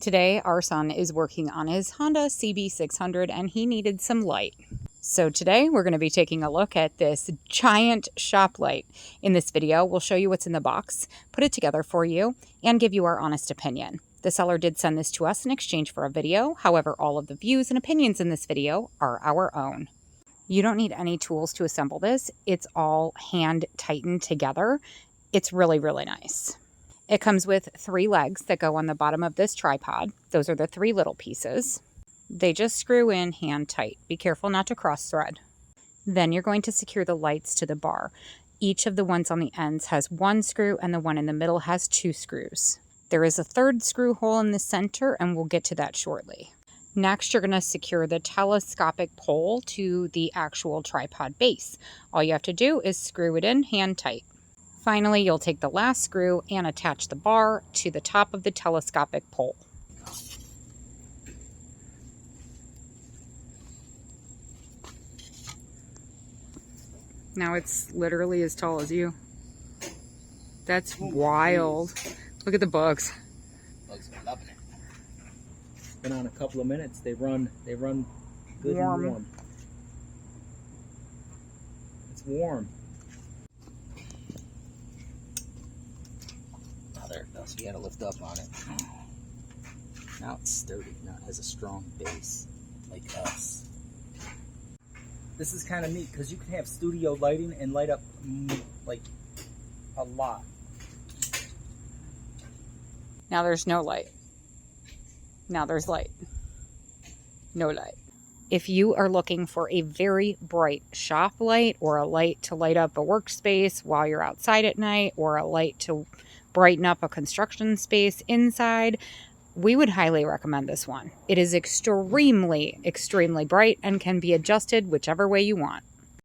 Today, our son is working on his Honda CB600 and he needed some light. So today, we're going to be taking a look at this giant shop light. In this video, we'll show you what's in the box, put it together for you, and give you our honest opinion. The seller did send this to us in exchange for a video. However, all of the views and opinions in this video are our own. You don't need any tools to assemble this. It's all hand tightened together. It's really, really nice. It comes with 3 legs that go on the bottom of this tripod. Those are the 3 little pieces. They just screw in hand tight. Be careful not to cross thread. Then you're going to secure the lights to the bar. Each of the ones on the ends has 1 screw and the one in the middle has 2 screws. There is a 3rd screw hole in the center and we'll get to that shortly. Next, you're going to secure the telescopic pole to the actual tripod base. All you have to do is screw it in hand tight. Finally, you'll take the last screw and attach the bar to the top of the telescopic pole. Now it's literally as tall as you. That's wild. Look at the bugs. Bugs are loving it. Been on a couple of minutes. They run good warm. and warm. It's warm. Oh, there it goes. You gotta lift up on it. Now it's sturdy. Now it has a strong base, like us. This is kind of neat because you can have studio lighting and light up like a lot. Now there's no light. Now there's light. No light. If you are looking for a very bright shop light or a light to light up a workspace while you're outside at night or a light to brighten up a construction space inside, we would highly recommend this one. It is extremely, extremely bright and can be adjusted whichever way you want.